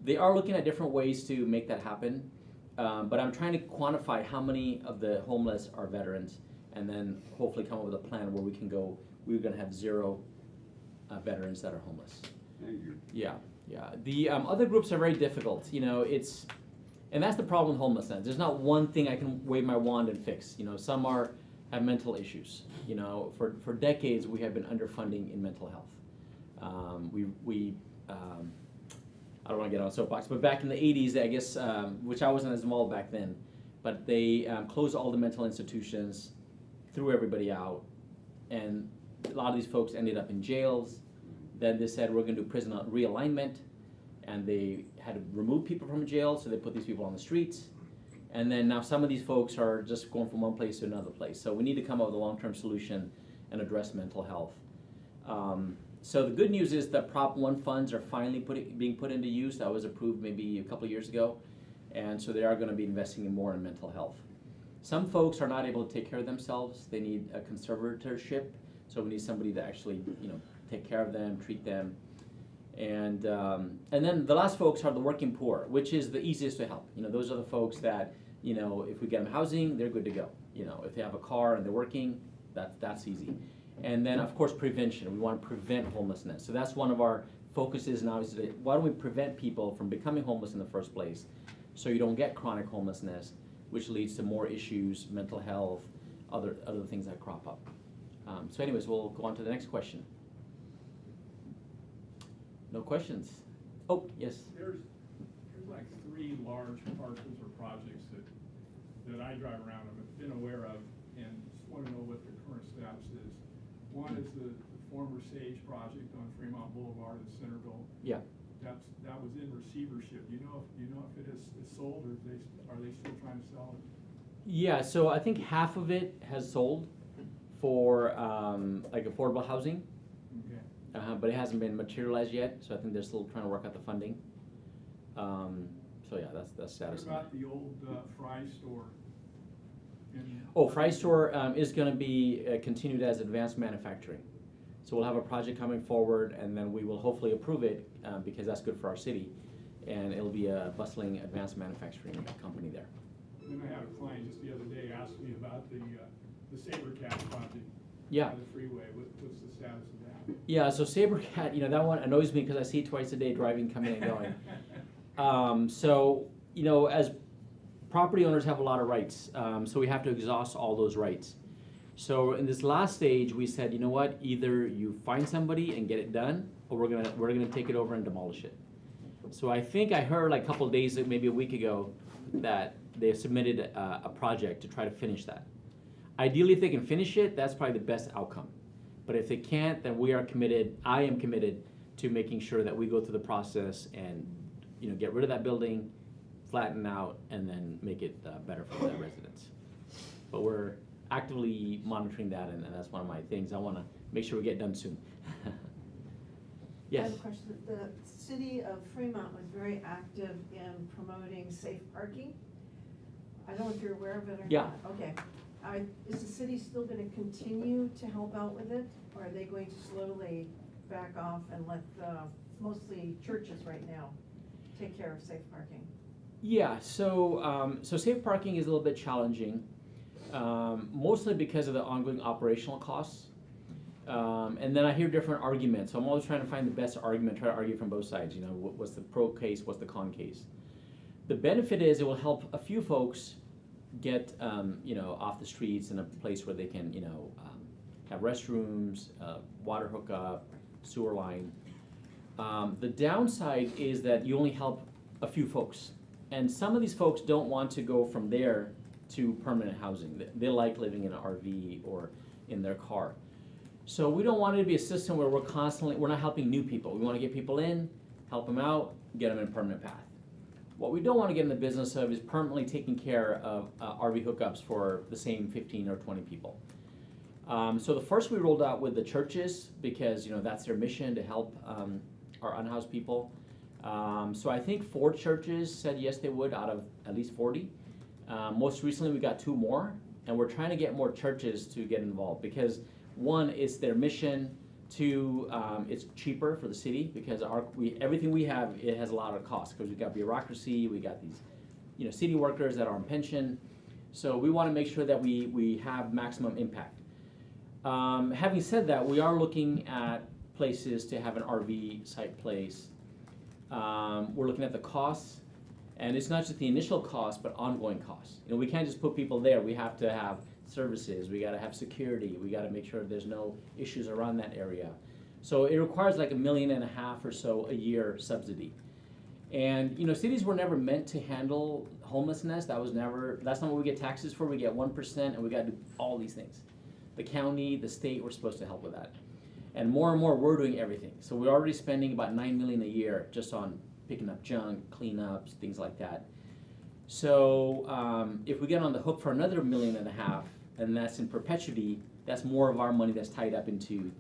They are looking at different ways to make that happen, but I'm trying to quantify how many of the homeless are veterans, and then hopefully come up with a plan where we're going to have zero veterans that are homeless.
Thank you.
Yeah. The other groups are very difficult. And that's the problem with homelessness. There's not one thing I can wave my wand and fix. Some have mental issues. For decades we have been underfunding in mental health. I don't want to get on a soapbox, but back in the 80s, I guess, which I wasn't as involved back then, but they closed all the mental institutions, threw everybody out, and a lot of these folks ended up in jails. Then they said, we're going to do prison realignment, and they had to remove people from jail, so they put these people on the streets. And then now some of these folks are just going from one place to another place. So we need to come up with a long-term solution and address mental health. So the good news is that Prop 1 funds are finally being put into use. That was approved maybe a couple of years ago. And so they are going to be investing more in mental health. Some folks are not able to take care of themselves. They need a conservatorship. So we need somebody to actually, take care of them, treat them. And then the last folks are the working poor, which is the easiest to help. Those are the folks that, if we get them housing, they're good to go. If they have a car and they're working, that's easy. And then, of course, prevention. We want to prevent homelessness. So that's one of our focuses now is why don't we prevent people from becoming homeless in the first place so you don't get chronic homelessness, which leads to more issues, mental health, other things that crop up. So anyways, we'll go on to the next question. No questions? Oh, yes.
There's like 3 large parcels or projects that I drive around and have been aware of, and just want to know what the current status is. One is the former Sage project on Fremont Boulevard in Centerville.
Yeah.
That was in receivership. Do you know if it is sold, or are they still trying to sell it?
Yeah, so I think half of it has sold for like affordable housing.
Okay.
But it hasn't been materialized yet, so I think they're still trying to work out the funding. So yeah, that's status.
What about the old Fry store?
Fry store is going to be continued as advanced manufacturing. So we'll have a project coming forward, and then we will hopefully approve it because that's good for our city, and it'll be a bustling advanced manufacturing company there.
Then I had a client just the other day ask me about the Saber Cat project.
Yeah.
On the freeway, what's the status of that?
Yeah, so Saber Cat, you know, that one annoys me because I see it twice a day driving, coming and going. So, you know, as property owners have a lot of rights, so we have to exhaust all those rights. So in this last stage, we said, you know what, either you find somebody and get it done, or we're gonna take it over and demolish it. So I think I heard like a couple of days, maybe a week ago, that they submitted a project to try to finish that. Ideally, if they can finish it, that's probably the best outcome. But if they can't, then we are committed, I am committed to making sure that we go through the process and, you know, get rid of that building, flatten out, and then make it better for the residents. But we're actively monitoring that, and that's one of my things. I want to make sure we get done soon.
I
Yes.
have a question. The city of Fremont was very active in promoting safe parking. I don't know if you're aware of it or
Yeah.
not. Okay. Is the city still gonna continue to help out with it? Or are they going to slowly back off and let mostly churches right now take care of safe parking?
Yeah. So so safe parking is a little bit challenging, mostly because of the ongoing operational costs. And then I hear different arguments. So I'm always trying to find the best argument, try to argue from both sides. You know, what's the pro case, what's the con case? The benefit is it will help a few folks get, you know, off the streets in a place where they can, you know, have restrooms, water hookup, sewer line. The downside is that you only help a few folks. And some of these folks don't want to go from there to permanent housing. They like living in an RV or in their car. So we don't want it to be a system where we're not helping new people. We want to get people in, help them out, get them in a permanent path. What we don't want to get in the business of is permanently taking care of RV hookups for the same 15 or 20 people. So the first we rolled out with the churches because, you know, that's their mission to help our unhoused people. So I think 4 churches said yes they would out of at least 40. Most recently we got 2 more, and we're trying to get more churches to get involved because 1, it's their mission. 2, it's cheaper for the city because everything we have, it has a lot of costs because we've got bureaucracy, we got these, you know, city workers that are on pension. So we want to make sure that we have maximum impact. Having said that, we are looking at places to have an RV site place. We're looking at the costs, and it's not just the initial cost, but ongoing costs. You know, we can't just put people there. We have to have services, we gotta have security, we gotta make sure there's no issues around that area. So it requires like $1.5 million or so a year subsidy. And you know, cities were never meant to handle homelessness. That's not what we get taxes for. We get 1% and we gotta do all these things. The county, the state, we're supposed to help with that. And more we're doing everything. So we're already spending about $9 million a year just on picking up junk, cleanups, things like that. So if we get on the hook for another $1.5 million, and that's in perpetuity, that's more of our money that's tied up into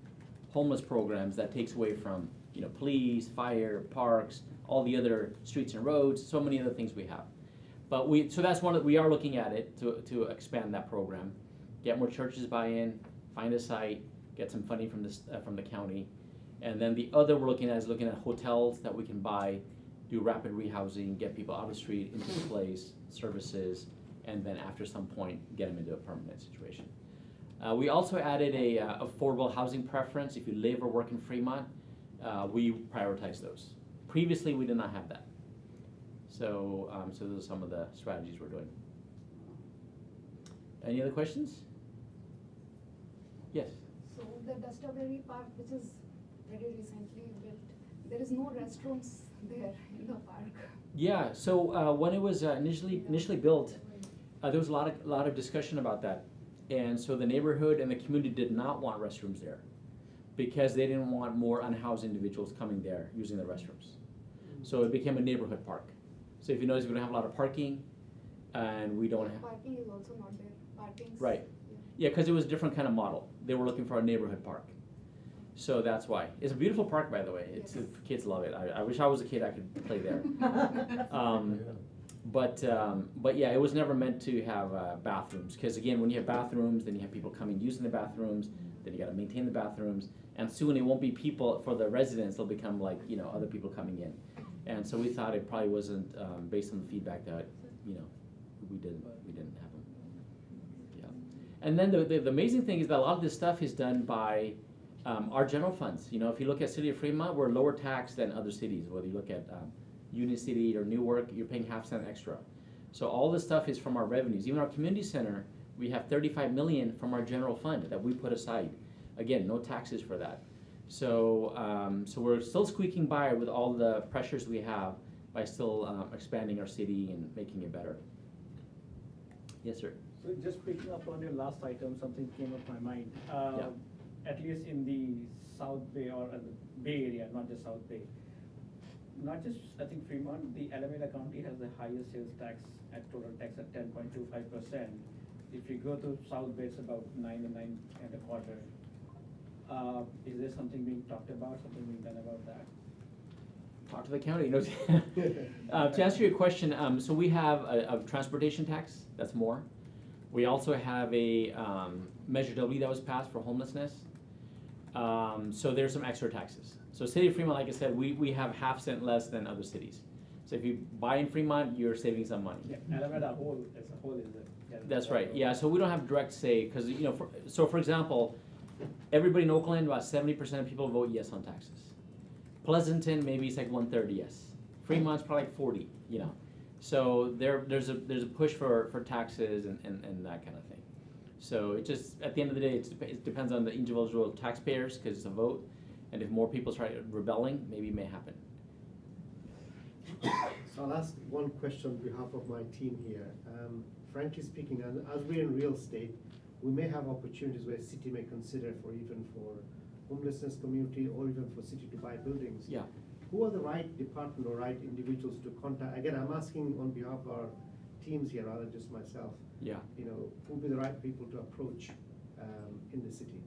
homeless programs that takes away from, you know, police, fire, parks, all the other streets and roads, so many other things we have. But so that's one that we are looking at it to expand that program, get more churches buy-in, find a site, get some funding from the county, and then the other we're looking at is looking at hotels that we can buy, do rapid rehousing, get people out of the street into a place, services, and then after some point, get them into a permanent situation. We also added a affordable housing preference. If you live or work in Fremont, we prioritize those. Previously, we did not have that. So, so those are some of the strategies we're doing. Any other questions? Yes?
So the Dusterberry Park, which is very recently built, there is no restrooms there in the park.
Yeah, so when it was initially built, there was a lot of discussion about that. And so the neighborhood and the community did not want restrooms there because they didn't want more unhoused individuals coming there using the restrooms. So it became a neighborhood park. So if you notice, we don't have a lot of parking, and we don't have...
Parking is also not there. Parking's,
Right. Yeah, because it was a different kind of model. They were looking for a neighborhood park. So that's why. It's a beautiful park, by the way. It's
Yes.
Kids love it. I wish I was a kid, I could play there. But yeah, it was never meant to have bathrooms, because again, when you have bathrooms, then you have people coming using the bathrooms, then you got to maintain the bathrooms, and soon it won't be people for the residents. They'll become like, you know, other people coming in, and so we thought it probably wasn't based on the feedback that, you know, we didn't have them. Yeah. And then the amazing thing is that a lot of this stuff is done by our general funds. You know, if you look at City of Fremont, we're lower tax than other cities. Whether you look at Union City or Newark, you're paying half cent extra. So all this stuff is from our revenues. Even our community center, we have 35 million from our general fund that we put aside. Again, no taxes for that. So so we're still squeaking by with all the pressures we have by still expanding our city and making it better. Yes, sir.
So just picking up on your last item, something came up my mind.
Yeah.
At least in the South Bay or the Bay Area, not just South Bay. Not just, I think Fremont, the Alameda County has the highest sales tax at total tax at 10.25%. If you go to South Bay, it's about 9 and 9.25. Is there something being talked about, something being done about that?
Talk to the county. No. To answer your question, so we have a transportation tax, that's more. We also have a Measure W that was passed for homelessness. So there's some extra taxes. So City of Fremont, like I said, we have half cent less than other cities. So if you buy in Fremont, you're saving some money.
Yeah, Alameda whole, as a whole is it?
That's right, yeah, so we don't have direct say, because, you know, so for example, everybody in Oakland, about 70% of people vote yes on taxes. Pleasanton, maybe it's like 1/3 yes. Fremont's probably like 40, you know. So there's a push for taxes and that kind of thing. So it just, at the end of the day, it depends on the individual taxpayers, because it's a vote, and if more people start rebelling, maybe it may happen.
So I'll ask one question on behalf of my team here. Frankly speaking, as we're in real estate, we may have opportunities where city may consider for homelessness community or even for city to buy buildings.
Yeah.
Who are the right department or right individuals to contact? Again, I'm asking on behalf of our teams here rather than just myself.
Yeah.
You know, who would be the right people to approach in the city?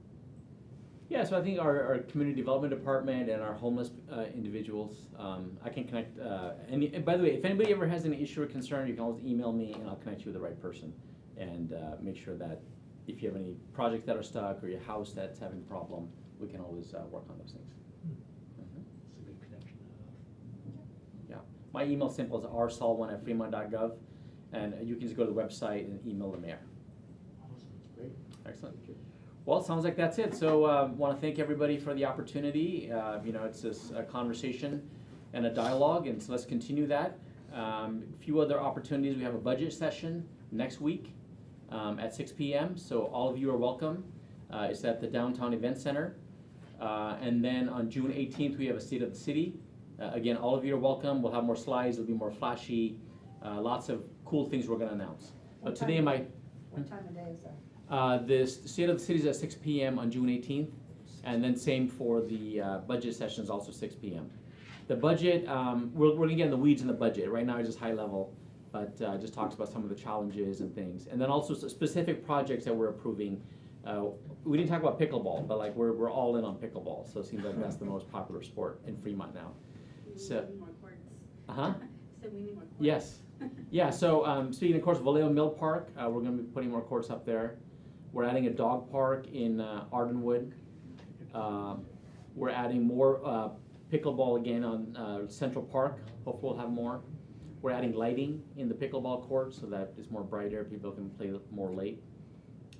Yeah, so I think our community development department and our homeless individuals, I can connect, and by the way, if anybody ever has any issue or concern, you can always email me and I'll connect you with the right person. And make sure that if you have any projects that are stuck or your house that's having a problem, we can always work on those things.
It's a good connection to have.
Yeah, my email's simple as rsaul1@fremont.gov, and you can just go to the website and email the mayor.
Awesome, great.
Excellent. Well, it sounds like that's it. So want to thank everybody for the opportunity. You know, it's just a conversation and a dialogue, and so let's continue that. A few other opportunities. We have a budget session next week at 6 p.m. So all of you are welcome. It's at the Downtown Event Center. And then on June 18th, we have a State of the City. Again, all of you are welcome. We'll have more slides. It'll be more flashy. Lots of cool things we're going to announce. But today,
What time of day is that?
the State of the City is at 6 p.m. on June 18th, and then same for the budget session is also 6 p.m. The budget, we're going to get in the weeds in the budget. Right now it's just high level, but just talks about some of the challenges and things. And then also specific projects that we're approving. We didn't talk about pickleball, but like we're all in on pickleball, so it seems like that's the most popular sport in Fremont now. So,
more courts.
uh-huh.
So we need more courts.
Yes. Yeah, so speaking of course, Vallejo Mill Park, we're going to be putting more courts up there. We're adding a dog park in Ardenwood. We're adding more pickleball again on Central Park. Hopefully we'll have more. We're adding lighting in the pickleball court so that it's more brighter, people can play more late.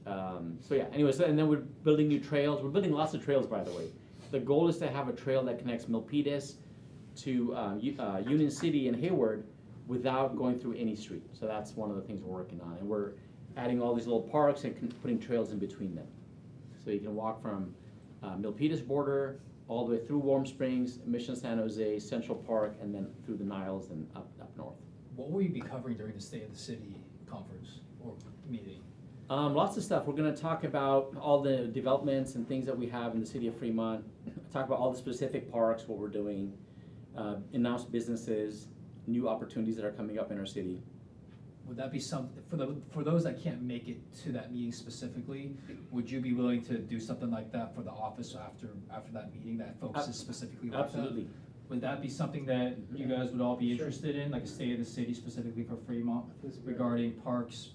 So yeah, anyways, and then we're building new trails. We're building lots of trails, by the way. The goal is to have a trail that connects Milpitas to Union City and Hayward without going through any street. So that's one of the things we're working on. And we're adding all these little parks and putting trails in between them. So you can walk from Milpitas border all the way through Warm Springs, Mission San Jose, Central Park, and then through the Niles and up north.
What will you be covering during the State of the City conference or meeting?
Lots of stuff. We're going to talk about all the developments and things that we have in the city of Fremont, talk about all the specific parks, what we're doing, announce businesses, new opportunities that are coming up in our city.
Would that be something, for those that can't make it to that meeting specifically, would you be willing to do something like that for the office after that meeting that focuses specifically like
Absolutely.
that? Would that be something that you guys would all be interested in, like a State of the City specifically for Fremont regarding parks,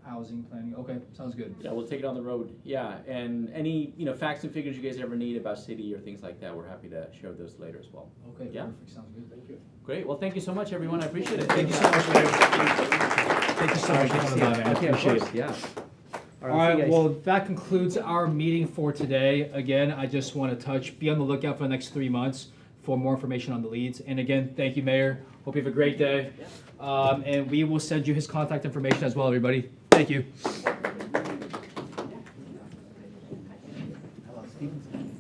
housing, planning? Okay, sounds good.
Yeah, we'll take it on the road. Yeah, and any facts and figures you guys ever need about city or things like that, we're happy to share those later as well.
Okay,
Yeah.
perfect, sounds good.
Thank you.
Great. Well, thank you so much, everyone. I appreciate it.
Thank you so much, Mayor. Thank you so so much for coming by, man. I
Okay, of
appreciate
course,
it.
yeah.
All
I'll see you
right,
guys.
well, that concludes our meeting for today. Again, I just want to be on the lookout for the next 3 months for more information on the leads. And again, thank you, Mayor. Hope you have a great day. And we will send you his contact information as well, everybody. Thank you.
Hello, Stevenson.